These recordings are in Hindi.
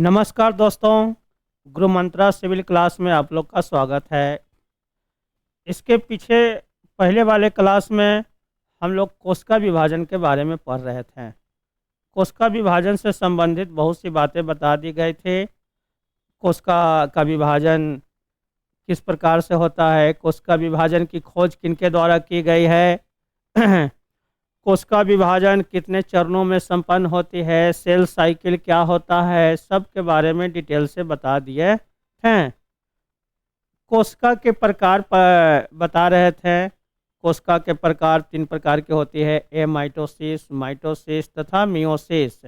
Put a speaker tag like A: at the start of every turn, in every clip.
A: नमस्कार दोस्तों, गुरु मंत्रा सिविल क्लास में आप लोग का स्वागत है। इसके पीछे पहले वाले क्लास में हम लोग कोशिका विभाजन के बारे में पढ़ रहे थे। कोशिका विभाजन से संबंधित बहुत सी बातें बता दी गई थी। कोशिका का विभाजन किस प्रकार से होता है, कोशिका विभाजन की खोज किनके द्वारा की गई है, कोशिका विभाजन कितने चरणों में संपन्न होती है, सेल साइकिल क्या होता है, सब के बारे में डिटेल से बता दिए हैं। कोशिका के प्रकार पर बता रहे थे। कोशिका के प्रकार 3 प्रकार के होती है, ए माइटोसिस, माइटोसिस तथा मियोसिस।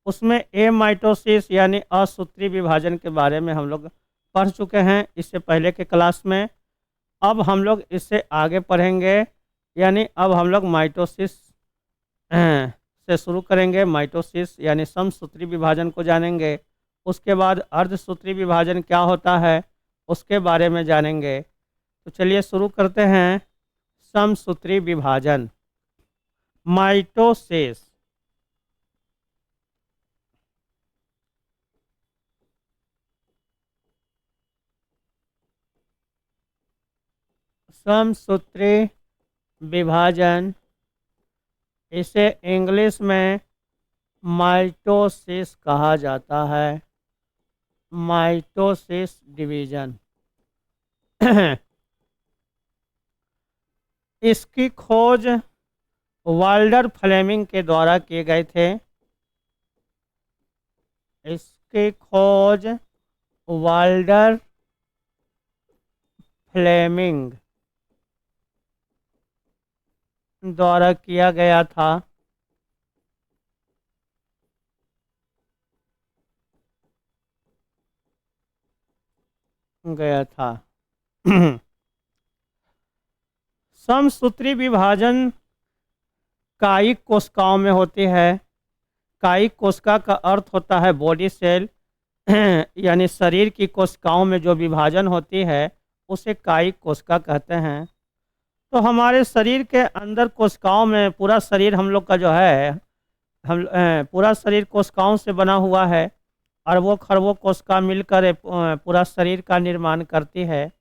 A: उसमें ए माइटोसिस यानी असूत्री विभाजन के बारे में हम लोग पढ़ चुके हैं इससे पहले के क्लास में। अब हम लोग इससे आगे पढ़ेंगे, यानी अब हम लोग माइटोसिस से शुरू करेंगे। माइटोसिस यानी समसूत्री विभाजन को जानेंगे। उसके बाद अर्धसूत्री विभाजन क्या होता है उसके बारे में जानेंगे। तो चलिए शुरू करते हैं। समसूत्री विभाजन, माइटोसिस। समसूत्री विभाजन, इसे इंग्लिश में माइटोसिस कहा जाता है। Mitosis division. इसकी खोज वाल्डर फ्लेमिंग के द्वारा किए गए थे। इसकी खोज वाल्डर फ्लेमिंग द्वारा किया गया था। समसूत्री विभाजन कायिक कोशिकाओं में होती है। कायिक कोशिका का अर्थ होता है बॉडी सेल, यानी शरीर की कोशिकाओं में जो विभाजन होती है उसे कायिक कोशिका कहते हैं। तो हमारे शरीर के अंदर कोशिकाओं में पूरा शरीर हम लोग का जो है, हम पूरा शरीर कोशिकाओं से बना हुआ है। अरबों खरबों कोशिका मिलकर पूरा शरीर का निर्माण करती है।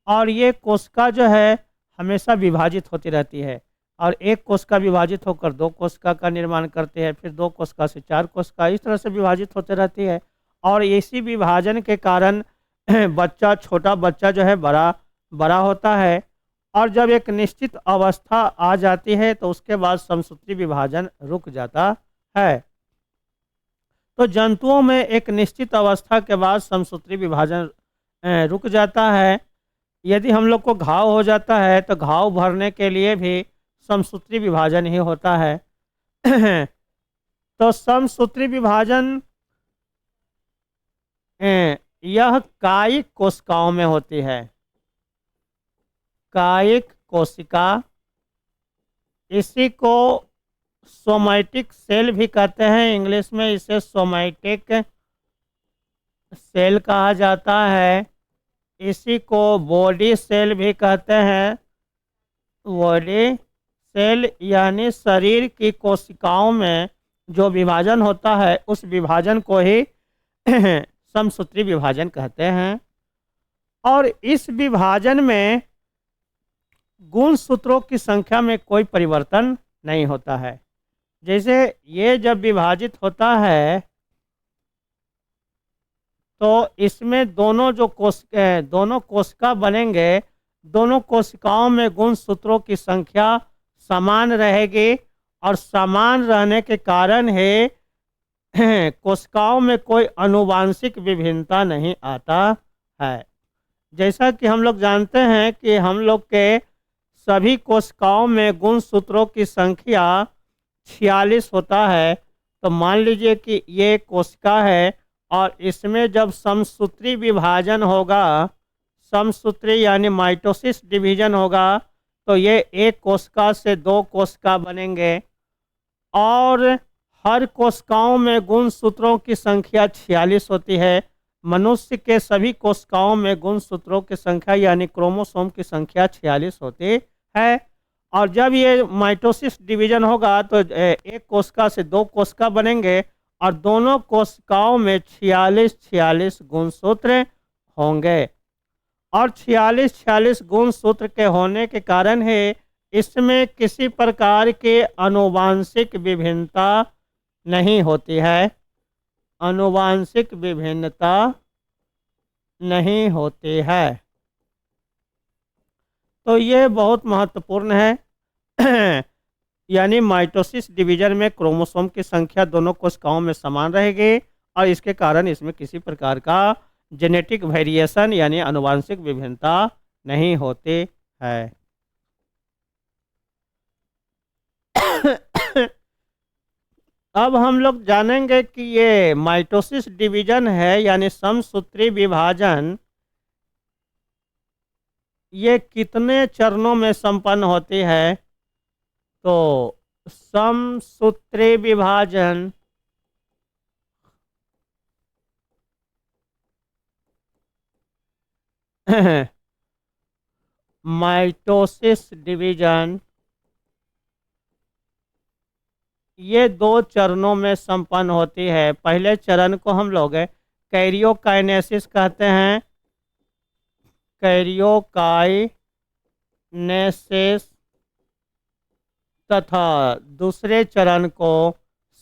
A: और ये कोशिका जो है हमेशा विभाजित होती रहती है, और एक कोशिका विभाजित होकर 2 कोशिका का निर्माण करती है, फिर 2 कोशिका से 4 कोशिका, इस तरह से विभाजित होती रहती है। और इसी विभाजन के कारण बच्चा, छोटा बच्चा जो है बड़ा होता है। और जब एक निश्चित अवस्था आ जाती है तो उसके बाद समसूत्री विभाजन रुक जाता है। तो जंतुओं में एक निश्चित अवस्था के बाद समसूत्री विभाजन रुक जाता है। यदि हम लोग को घाव हो जाता है तो घाव भरने के लिए भी समसूत्री विभाजन ही होता है। तो समसूत्री विभाजन यह कायिक कोशिकाओं में होती है। कायिक कोशिका, इसी को सोमैटिक सेल भी कहते हैं। इंग्लिश में इसे सोमैटिक सेल कहा जाता है। इसी को बॉडी सेल भी कहते हैं। बॉडी सेल यानी शरीर की कोशिकाओं में जो विभाजन होता है उस विभाजन को ही समसूत्री विभाजन कहते हैं। और इस विभाजन में गुणसूत्रों की संख्या में कोई परिवर्तन नहीं होता है। जैसे ये जब विभाजित होता है तो इसमें दोनों कोशिका बनेंगे। दोनों कोशिकाओं में गुणसूत्रों की संख्या समान रहेगी, और समान रहने के कारण ही कोशिकाओं में कोई आनुवांशिक विभिन्नता नहीं आता है। जैसा कि हम लोग जानते हैं कि हम लोग के सभी कोशिकाओं में गुणसूत्रों की संख्या 46 होता है। तो मान लीजिए कि ये कोशिका है और इसमें जब समसूत्री विभाजन होगा, समसूत्री यानी माइटोसिस डिवीजन होगा, तो ये एक कोशिका से 2 कोशिका बनेंगे। और हर कोशिकाओं में गुणसूत्रों की संख्या 46 होती है। मनुष्य के सभी कोशिकाओं में गुणसूत्रों की संख्या यानी क्रोमोसोम की संख्या 46 होती है। और जब ये माइटोसिस डिवीजन होगा तो एक कोशिका से 2 कोशिका बनेंगे, और दोनों कोशिकाओं में 46 गुणसूत्र होंगे। और 46 गुणसूत्र के होने के कारण है इसमें किसी प्रकार के आनुवांशिक विभिन्नता नहीं होती है। आनुवांशिक विभिन्नता नहीं होती है। तो ये बहुत महत्वपूर्ण है। यानी माइटोसिस डिवीजन में क्रोमोसोम की संख्या दोनों कोशिकाओं में समान रहेगी और इसके कारण इसमें किसी प्रकार का जेनेटिक वेरिएशन यानी आनुवांशिक विभिन्नता नहीं होती है। अब हम लोग जानेंगे कि ये माइटोसिस डिवीजन है यानी समसूत्री विभाजन, ये कितने चरणों में संपन्न होती है। तो समसूत्री विभाजन माइटोसिस डिवीजन ये 2 चरणों में संपन्न होती है। पहले चरण को हम लोग कैरियोकाइनेसिस कहते हैं, कैरियोकाइनेसिस, तथा दूसरे चरण को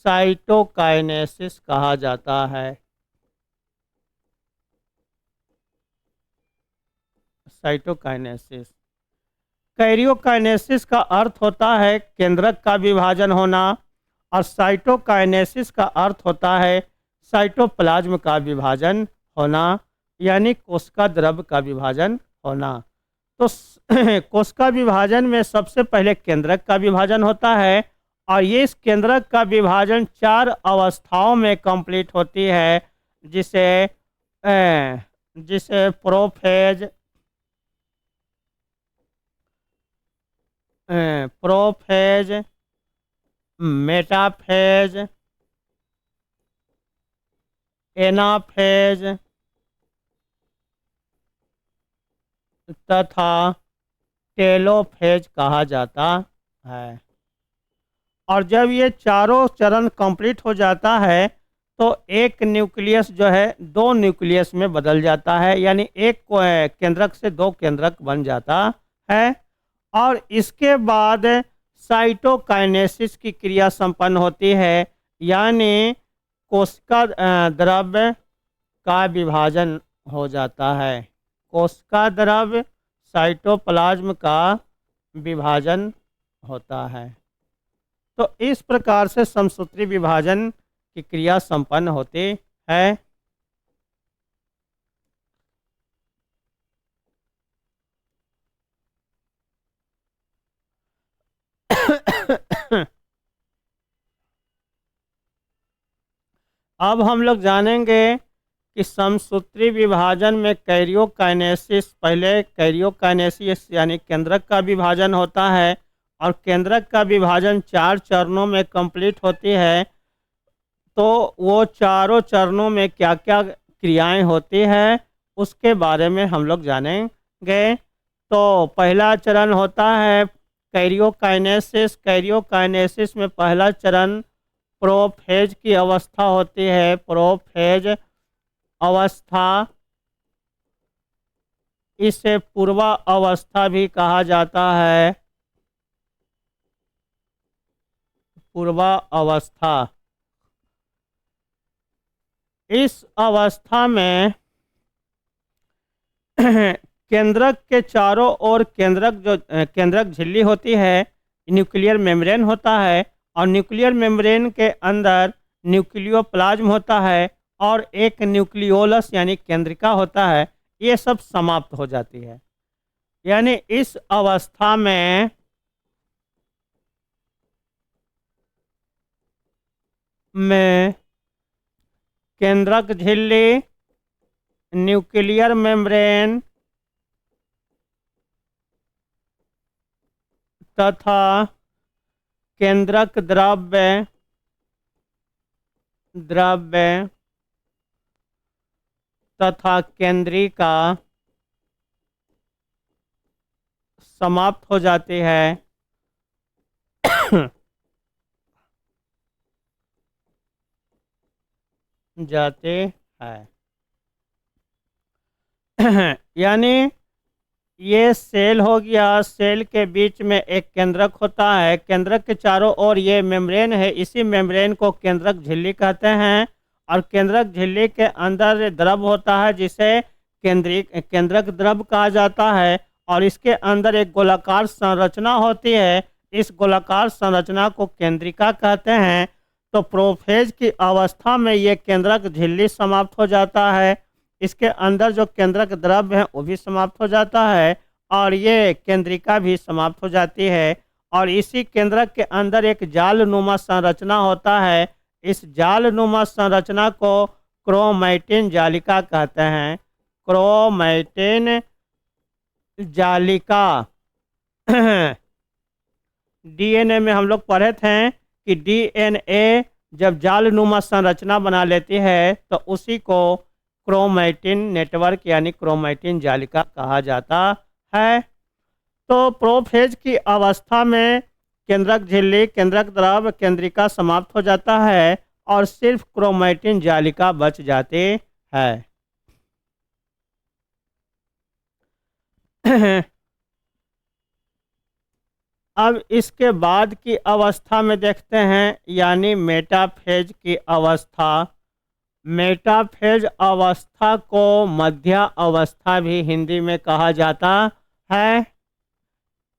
A: साइटोकाइनेसिस कहा जाता है। साइटोकाइनेसिस, कैरियोकाइनेसिस का अर्थ होता है केंद्रक का विभाजन होना और साइटोकाइनेसिस का अर्थ होता है साइटोप्लाज्म का विभाजन होना यानी कोशिका द्रव्य का विभाजन होना। तो कोशिका विभाजन में सबसे पहले केंद्रक का विभाजन होता है और ये इस केंद्रक का विभाजन 4 अवस्थाओं में कंप्लीट होती है, जिसे जिसे प्रोफेज, प्रोफेज, मेटाफेज, एनाफेज तथा टेलोफेज कहा जाता है। और जब ये चारों चरण कंप्लीट हो जाता है तो एक न्यूक्लियस जो है 2 न्यूक्लियस में बदल जाता है, यानी एक केंद्रक से 2 केंद्रक बन जाता है। और इसके बाद साइटोकाइनेसिस की क्रिया संपन्न होती है, यानी कोशिका द्रव्य का विभाजन हो जाता है। कोशिका द्रव्य साइटोप्लाज्म का विभाजन होता है। तो इस प्रकार से समसूत्री विभाजन की क्रिया संपन्न होती है। अब हम लोग जानेंगे कि समसूत्री विभाजन में कैरियोकाइनेसिस, पहले कैरियोकाइनेसिस यानी केंद्रक का विभाजन होता है और केंद्रक का विभाजन 4 चरणों में कंप्लीट होती है। तो वो चारों चरणों में क्या क्या क्रियाएं होती हैं उसके बारे में हम लोग जानेंगे। तो पहला चरण होता है कैरियोकाइनेसिस। कैरियोकाइनेसिस में पहला चरण प्रोफेज की अवस्था होती है। प्रोफेज अवस्था, इसे पूर्वा अवस्था भी कहा जाता है। पूर्वा अवस्था, इस अवस्था में केंद्रक के चारों ओर केंद्रक झिल्ली होती है, न्यूक्लियर मेम्ब्रेन होता है और न्यूक्लियर मेम्ब्रेन के अंदर न्यूक्लियोप्लाज्म होता है और एक न्यूक्लियोलस यानी केंद्रिका होता है। ये सब समाप्त हो जाती है, यानी इस अवस्था में केंद्रक झिल्ली, न्यूक्लियर मेम्ब्रेन तथा केंद्रक द्रव्य तथा केंद्रिका समाप्त हो जाती है। जाते हैं। यानी ये सेल हो गया, सेल के बीच में एक केंद्रक होता है, केंद्रक के चारों ओर ये मेम्ब्रेन है, इसी मेम्ब्रेन को केंद्रक झिल्ली कहते हैं। और केंद्रक झिल्ली के अंदर द्रव होता है जिसे केंद्रक द्रव कहा जाता है। और इसके अंदर एक गोलाकार संरचना होती है, इस गोलाकार संरचना को केंद्रिका कहते हैं। तो प्रोफेज की अवस्था में ये केंद्रक झिल्ली समाप्त हो जाता है, इसके अंदर जो केंद्रक द्रव्य है वो भी समाप्त हो जाता है, और ये केंद्रिका भी समाप्त हो जाती है। और इसी केंद्रक के अंदर एक जाल नुमा संरचना होता है, इस जाल नुमा संरचना को क्रोमैटिन जालिका कहते हैं। क्रोमैटिन जालिका। डीएनए में हम लोग पढ़े थे कि डीएनए जब जाल नुमा संरचना बना लेती है तो उसी को क्रोमैटिन नेटवर्क यानी क्रोमैटिन जालिका कहा जाता है। तो प्रोफेज की अवस्था में केंद्रक झिल्ली, केंद्रक द्रव, केंद्रिका समाप्त हो जाता है और सिर्फ क्रोमैटिन जालिका बच जाती है। अब इसके बाद की अवस्था में देखते हैं, यानी मेटाफेज की अवस्था। मेटाफेज अवस्था को मध्य अवस्था भी हिंदी में कहा जाता है।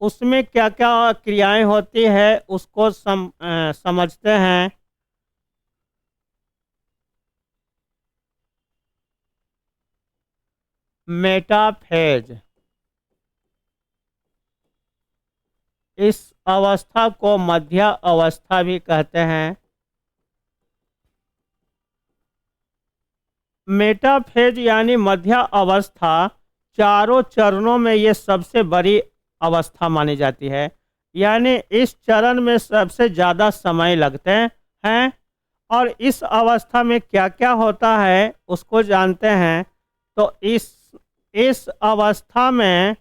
A: उसमें क्या क्या क्रियाएं होती है उसको समझते हैं। मेटाफेज, इस अवस्था को मध्य अवस्था भी कहते हैं। मेटाफेज यानी मध्य अवस्था चारों चरणों में ये सबसे बड़ी अवस्था मानी जाती है, यानी इस चरण में सबसे ज़्यादा समय लगते हैं। और इस अवस्था में क्या क्या होता है उसको जानते हैं। तो इस अवस्था में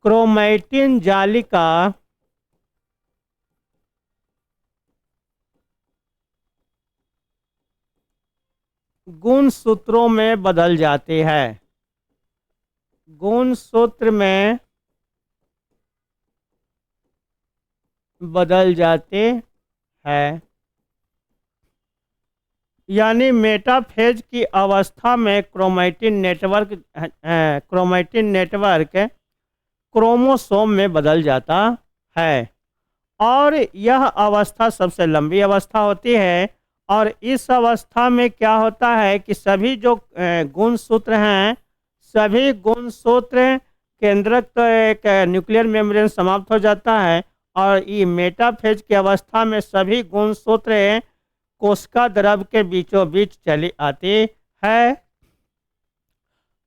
A: क्रोमैटिन जालिका गुणसूत्रों में बदल जाती है। गुणसूत्र में बदल जाते हैं, यानी मेटाफेज की अवस्था में क्रोमैटिन नेटवर्क क्रोमोसोम में बदल जाता है। और यह अवस्था सबसे लंबी अवस्था होती है। और इस अवस्था में क्या होता है कि सभी जो गुणसूत्र हैं, सभी गुणसूत्र केंद्रक तो एक न्यूक्लियर मेम्ब्रेन समाप्त हो जाता है, और ये मेटाफेज की अवस्था में सभी गुणसूत्र कोशिका द्रव के बीचों बीच चली आती है।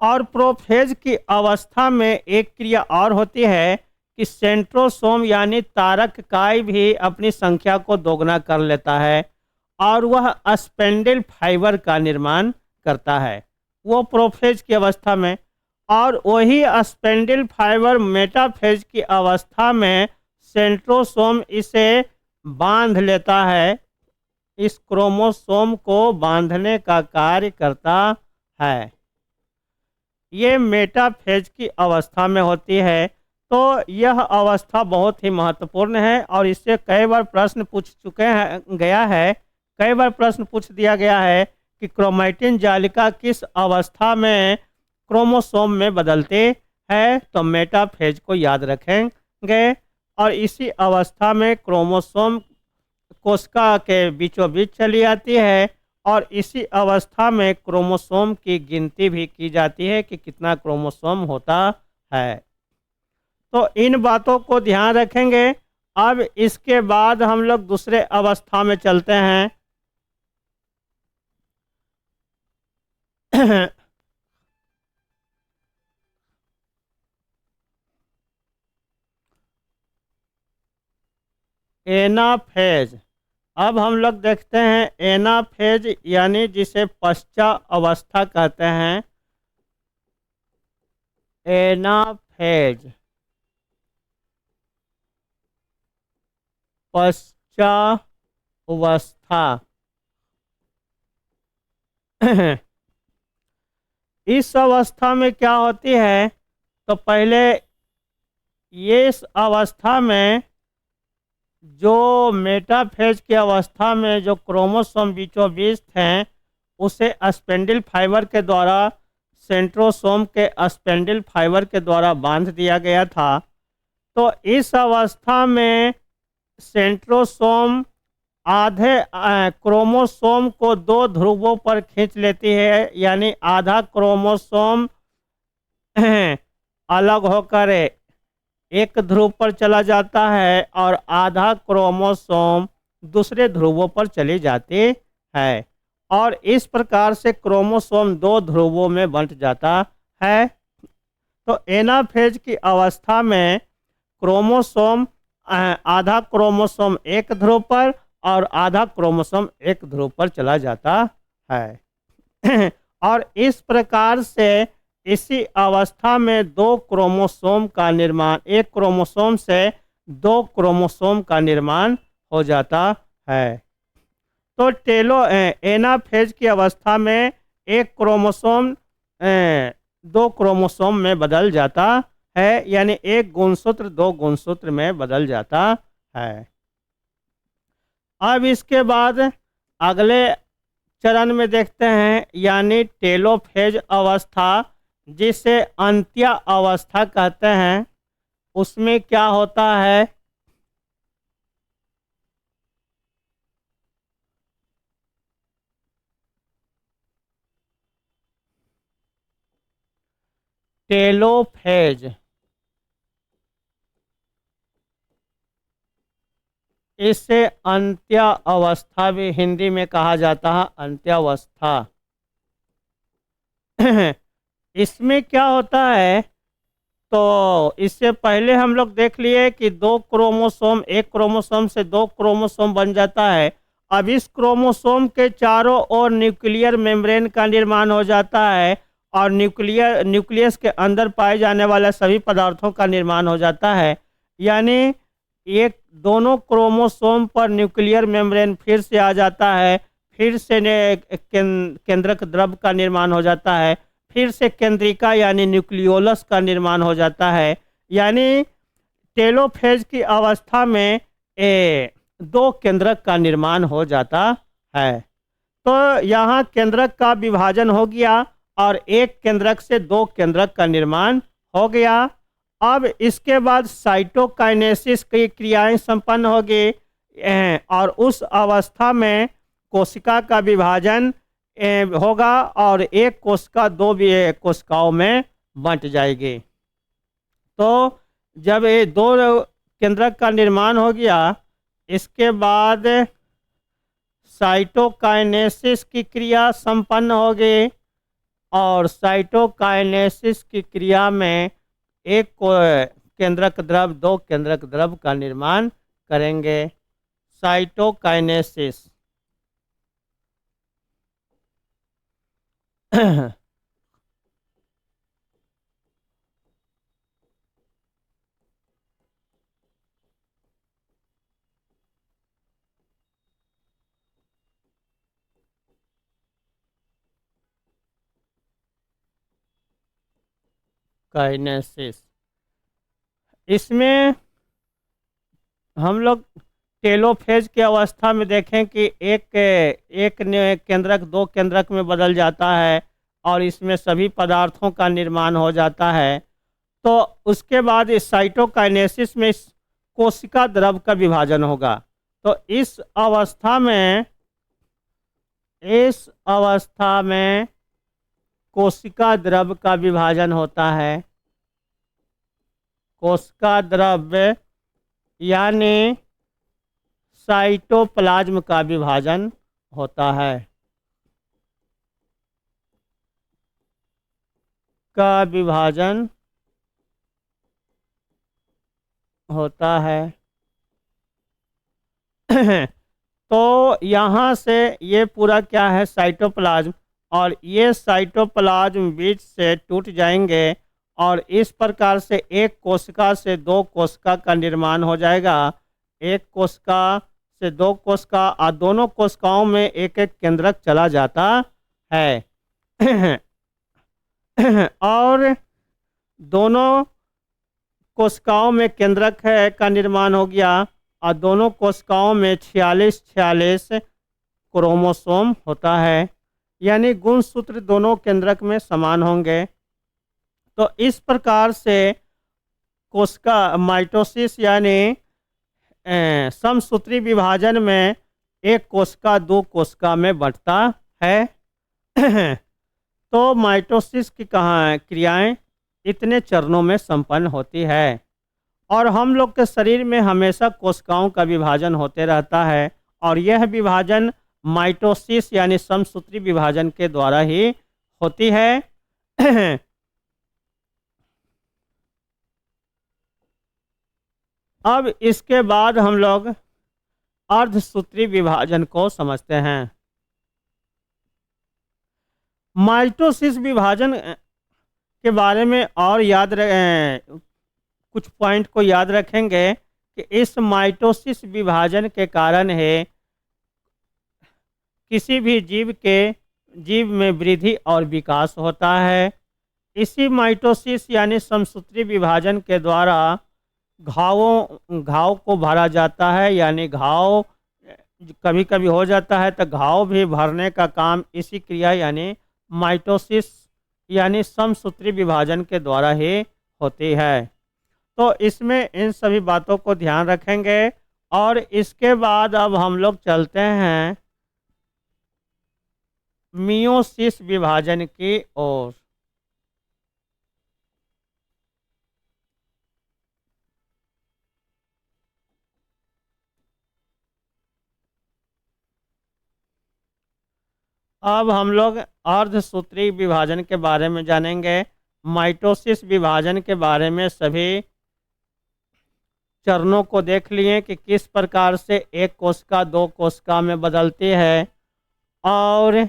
A: और प्रोफेज की अवस्था में एक क्रिया और होती है कि सेंट्रोसोम यानी तारक काय भी अपनी संख्या को दोगुना कर लेता है और वह स्पेंडल फाइबर का निर्माण करता है, वो प्रोफेज की अवस्था में। और वही स्पेंडल फाइबर मेटाफेज की अवस्था में सेंट्रोसोम इसे बांध लेता है, इस क्रोमोसोम को बांधने का कार्य करता है। ये मेटाफेज की अवस्था में होती है। तो यह अवस्था बहुत ही महत्वपूर्ण है और इससे कई बार प्रश्न पूछ चुके हैं गया है, कई बार प्रश्न पूछ दिया गया है कि क्रोमैटिन जालिका किस अवस्था में क्रोमोसोम में बदलते हैं। तो मेटाफेज को याद रखेंगे। और इसी अवस्था में क्रोमोसोम कोशिका के बीचों बीच चली आती है और इसी अवस्था में क्रोमोसोम की गिनती भी की जाती है कि कितना क्रोमोसोम होता है। तो इन बातों को ध्यान रखेंगे। अब इसके बाद हम लोग दूसरे अवस्था में चलते हैं। एनाफेज। अब हम लोग देखते हैं एनाफेज यानी जिसे पश्चात अवस्था कहते हैं। एनाफेज, पश्चात बीजावस्था। इस अवस्था में क्या होती है, तो पहले ये इस अवस्था में जो मेटाफेज की अवस्था में जो क्रोमोसोम बीचों बीच हैं उसे स्पेंडिल फाइबर के द्वारा सेंट्रोसोम के स्पेंडिल फाइबर के द्वारा बांध दिया गया था। तो इस अवस्था में सेंट्रोसोम आधे क्रोमोसोम को दो ध्रुवों पर खींच लेती है, यानी आधा क्रोमोसोम अलग होकर एक ध्रुव पर चला जाता है और आधा क्रोमोसोम दूसरे ध्रुवों पर चली जाती है, और इस प्रकार से क्रोमोसोम दो ध्रुवों में बंट जाता है। तो एनाफेज की अवस्था में क्रोमोसोम आधा क्रोमोसोम एक ध्रुव पर और आधा क्रोमोसोम एक ध्रुव पर चला जाता है। और इस प्रकार से इसी अवस्था में दो क्रोमोसोम का निर्माण, एक क्रोमोसोम से दो क्रोमोसोम का निर्माण हो जाता है। तो एनाफेज की अवस्था में एक क्रोमोसोम दो क्रोमोसोम में बदल जाता है, यानी एक गुणसूत्र दो गुणसूत्र में बदल जाता है। अब इसके बाद अगले चरण में देखते हैं, यानी टेलोफेज अवस्था, जिसे अंत्य अवस्था कहते हैं। उसमें क्या होता है, टेलोफेज, इसे अंत्य अवस्था भी हिंदी में कहा जाता है, अंत्यावस्था। इसमें क्या होता है, तो इससे पहले हम लोग देख लिए कि दो क्रोमोसोम, एक क्रोमोसोम से दो क्रोमोसोम बन जाता है। अब इस क्रोमोसोम के चारों ओर न्यूक्लियर मेम्ब्रेन का निर्माण हो जाता है और न्यूक्लियस के अंदर पाए जाने वाले सभी पदार्थों का निर्माण हो जाता है। यानी एक दोनों क्रोमोसोम पर न्यूक्लियर मेम्ब्रेन फिर से आ जाता है, फिर से केंद्रक द्रव का निर्माण हो जाता है, फिर से केंद्रिका यानी न्यूक्लियोलस का निर्माण हो जाता है। यानी टेलोफेज की अवस्था में दो केंद्रक का निर्माण हो जाता है। तो यहाँ केंद्रक का विभाजन हो गया और एक केंद्रक से दो केंद्रक का निर्माण हो गया। अब इसके बाद साइटोकाइनेसिस की क्रियाएं संपन्न हो गई और उस अवस्था में कोशिका का विभाजन होगा और एक कोशिका दो भी कोशिकाओं में बंट जाएगी। तो जब ये दो केंद्रक का निर्माण हो गया, इसके बाद साइटोकाइनेसिस की क्रिया संपन्न हो गई और साइटोकाइनेसिस की क्रिया में एक केंद्रक द्रव दो केंद्रक द्रव का निर्माण करेंगे। साइटोकाइनेसिस काइनेसिस, इसमें हम लोग टेलोफेज की अवस्था में देखें कि एक केंद्रक दो केंद्रक में बदल जाता है और इसमें सभी पदार्थों का निर्माण हो जाता है। तो उसके बाद इस साइटोकाइनेसिस में इस कोशिका द्रव का विभाजन होगा। तो इस अवस्था में कोशिका द्रव का विभाजन होता है। कोशिका द्रव यानी साइटोप्लाज्म का विभाजन होता है, का विभाजन होता है। तो यहाँ से ये पूरा क्या है, साइटोप्लाज्म, और ये साइटोप्लाज्म बीच से टूट जाएंगे और इस प्रकार से एक कोशिका से दो कोशिका का निर्माण हो जाएगा। एक कोशिका से दो कोशिका और दोनों कोशिकाओं में एक एक केंद्रक चला जाता है। और दोनों कोशिकाओं में केंद्रक है का निर्माण हो गया और दोनों कोशिकाओं में 46 क्रोमोसोम होता है, यानी गुणसूत्र दोनों केंद्रक में समान होंगे। तो इस प्रकार से कोशिका माइटोसिस यानी समसूत्री विभाजन में एक कोशिका दो कोशिका में बंटता है। तो माइटोसिस की क्रियाएं इतने चरणों में संपन्न होती है और हम लोग के शरीर में हमेशा कोशिकाओं का विभाजन होते रहता है और यह विभाजन माइटोसिस यानी समसूत्री विभाजन के द्वारा ही होती है। अब इसके बाद हम लोग अर्धसूत्री विभाजन को समझते हैं। माइटोसिस विभाजन के बारे में और कुछ पॉइंट को याद रखेंगे कि इस माइटोसिस विभाजन के कारण है किसी भी जीव में वृद्धि और विकास होता है। इसी माइटोसिस यानी समसूत्री विभाजन के द्वारा घाव को भरा जाता है, यानी घाव कभी कभी हो जाता है तो घाव भी भरने का काम इसी क्रिया यानी माइटोसिस यानी समसूत्री विभाजन के द्वारा ही होती है। तो इसमें इन सभी बातों को ध्यान रखेंगे और इसके बाद अब हम लोग चलते हैं मियोसिस विभाजन की ओर। अब हम लोग अर्धसूत्री विभाजन के बारे में जानेंगे। माइटोसिस विभाजन के बारे में सभी चरणों को देख लिए कि किस प्रकार से एक कोशिका दो कोशिका में बदलती है और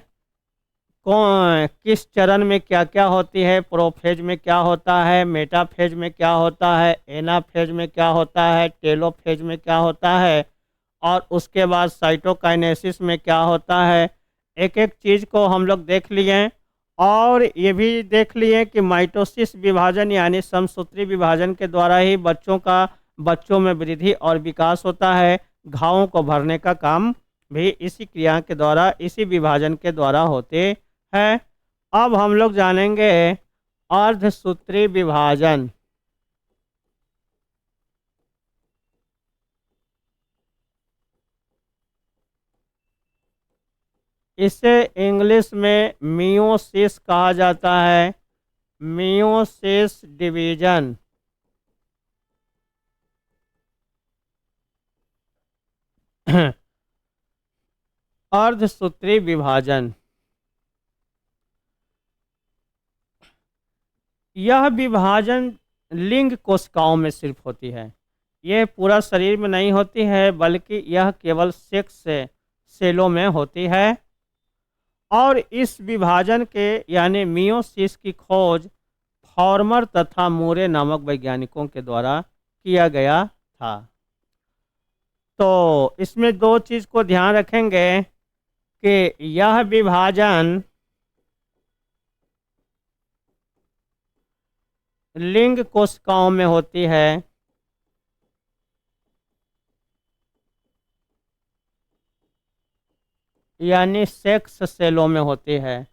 A: किस चरण में क्या क्या होती है, प्रोफेज में क्या होता है, मेटाफेज में क्या होता है, एनाफेज में क्या होता है, टेलोफेज में क्या होता है और उसके बाद साइटोकाइनेसिस में क्या होता है। एक एक चीज़ को हम लोग देख लिए और ये भी देख लिए कि माइटोसिस विभाजन यानी समसूत्री विभाजन के द्वारा ही बच्चों में वृद्धि और विकास होता है। घावों को भरने का काम भी इसी क्रिया के द्वारा इसी विभाजन के द्वारा होते हैं। अब हम लोग जानेंगे अर्धसूत्री विभाजन। इसे इंग्लिश में मियोसिस कहा जाता है, मियोसिस डिवीजन। अर्धसूत्री विभाजन यह विभाजन लिंग कोशिकाओं में सिर्फ होती है, यह पूरा शरीर में नहीं होती है बल्कि यह केवल सेक्स सेलों में होती है। और इस विभाजन के यानी मियोसिस की खोज फॉर्मर तथा मूरे नामक वैज्ञानिकों के द्वारा किया गया था। तो इसमें दो चीज़ को ध्यान रखेंगे कि यह विभाजन लिंग कोशिकाओं में होती है यानी सेक्स सेलों में होती है।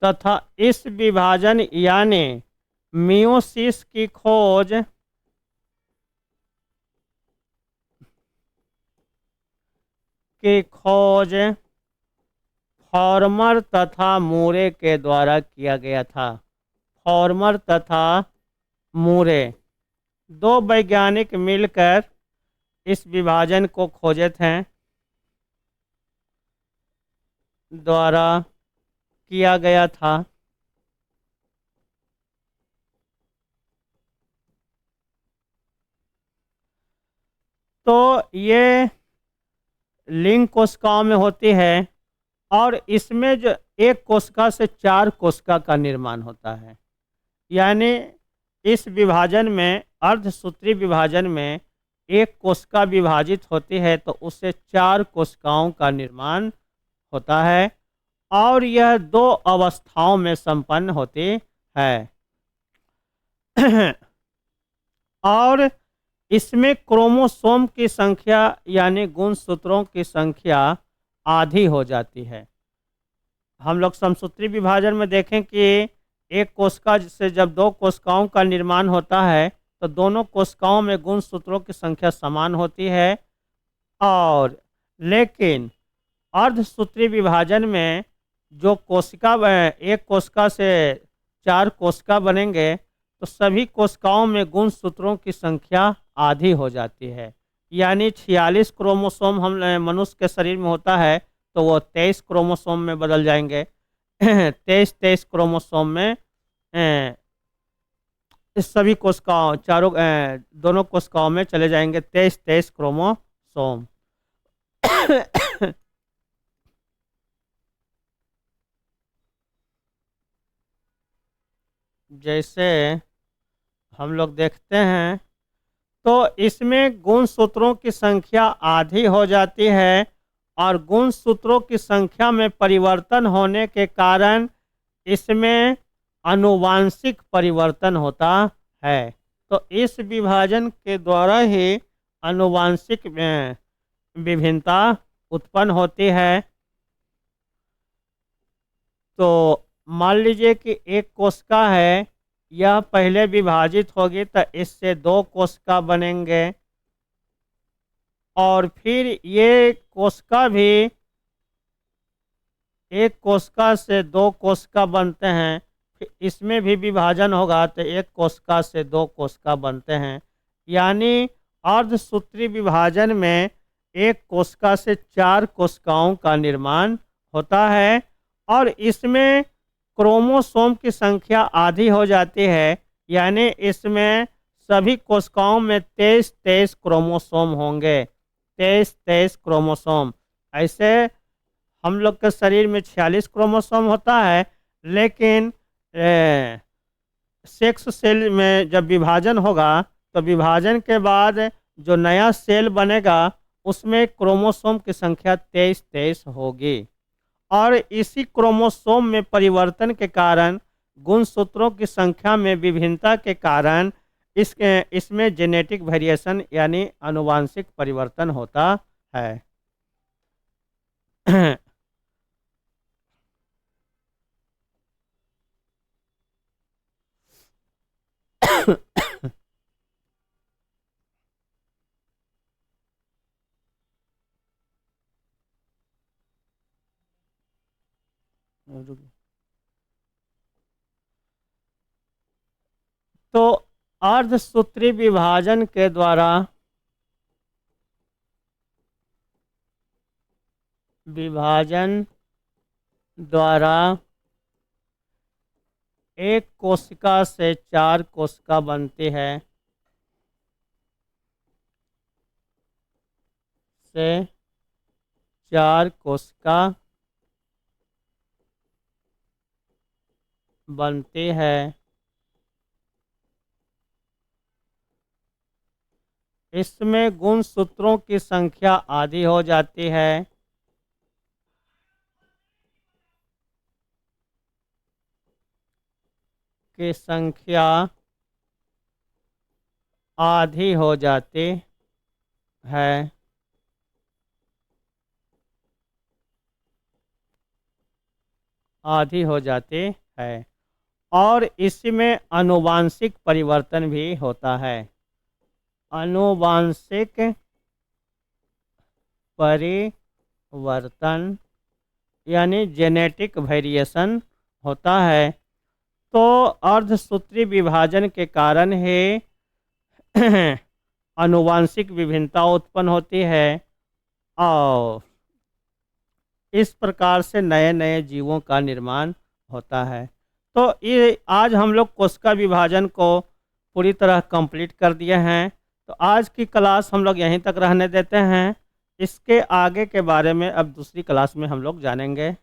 A: तथा इस विभाजन यानी मियोसिस की खोज फॉर्मर तथा मूरे के द्वारा किया गया था। फॉर्मर तथा मूरे दो वैज्ञानिक मिलकर इस विभाजन को खोजे थे, द्वारा किया गया था। तो ये लिंग कोशिकाओं में होती है और इसमें जो एक कोशिका से चार कोशिका का निर्माण होता है। यानी इस विभाजन में, अर्धसूत्री विभाजन में, एक कोशिका विभाजित होती है तो उससे 4 कोशिकाओं का निर्माण होता है और यह 2 अवस्थाओं में संपन्न होती है। और इसमें क्रोमोसोम की संख्या यानी गुणसूत्रों की संख्या आधी हो जाती है। हम लोग समसूत्री विभाजन में देखें कि एक कोशिका से जब 2 कोशिकाओं का निर्माण होता है तो दोनों कोशिकाओं में गुणसूत्रों की संख्या समान होती है। और लेकिन अर्धसूत्री विभाजन में जो कोशिका एक कोशिका से 4 कोशिका बनेंगे तो सभी कोशिकाओं में गुणसूत्रों की संख्या आधी हो जाती है। यानी 46 क्रोमोसोम हम मनुष्य के शरीर में होता है तो वो 23 क्रोमोसोम में बदल जाएंगे। 23 क्रोमोसोम में इस सभी कोशिकाओं दोनों कोशिकाओं में चले जाएंगे 23 क्रोमोसोम। जैसे हम लोग देखते हैं तो इसमें गुणसूत्रों की संख्या आधी हो जाती है और गुणसूत्रों की संख्या में परिवर्तन होने के कारण इसमें आनुवांशिक परिवर्तन होता है। तो इस विभाजन के द्वारा ही आनुवांशिक विभिन्नता उत्पन्न होती है। तो मान लीजिए कि एक कोशिका है, यह पहले विभाजित होगी तो इससे 2 कोशिका बनेंगे और फिर ये कोशिका भी एक कोशिका से 2 कोशिका बनते हैं, फिर इसमें भी विभाजन होगा तो एक कोशिका से 2 कोशिका बनते हैं। यानी अर्धसूत्री विभाजन में एक कोशिका से 4 कोशिकाओं का निर्माण होता है और इसमें क्रोमोसोम की संख्या आधी हो जाती है। यानी इसमें सभी कोशिकाओं में 23 क्रोमोसोम होंगे, 23 क्रोमोसोम। ऐसे हम लोग के शरीर में 46 क्रोमोसोम होता है, लेकिन सेक्स सेल में जब विभाजन होगा तो विभाजन के बाद जो नया सेल बनेगा उसमें क्रोमोसोम की संख्या 23 होगी और इसी क्रोमोसोम में परिवर्तन के कारण, गुणसूत्रों की संख्या में विभिन्नता के कारण इसमें जेनेटिक वेरिएशन यानी आनुवांशिक परिवर्तन होता है। तो अर्धसूत्री विभाजन के द्वारा एक कोशिका से 4 कोशिका बनती है, से 4 कोशिका बनती है। इसमें गुणसूत्रों की संख्या आधी हो जाती है। की संख्या आधी हो जाती है। आधी हो जाती है और इसमें आनुवांशिक परिवर्तन भी होता है। आनुवांशिक परिवर्तन यानी जेनेटिक वेरिएशन होता है। तो अर्धसूत्री विभाजन के कारण ही आनुवांशिक विभिन्नता उत्पन्न होती है और इस प्रकार से नए नए जीवों का निर्माण होता है। तो ये आज हम लोग कोशिका विभाजन को पूरी तरह कंप्लीट कर दिए हैं। तो आज की क्लास हम लोग यहीं तक रहने देते हैं। इसके आगे के बारे में अब दूसरी क्लास में हम लोग जानेंगे।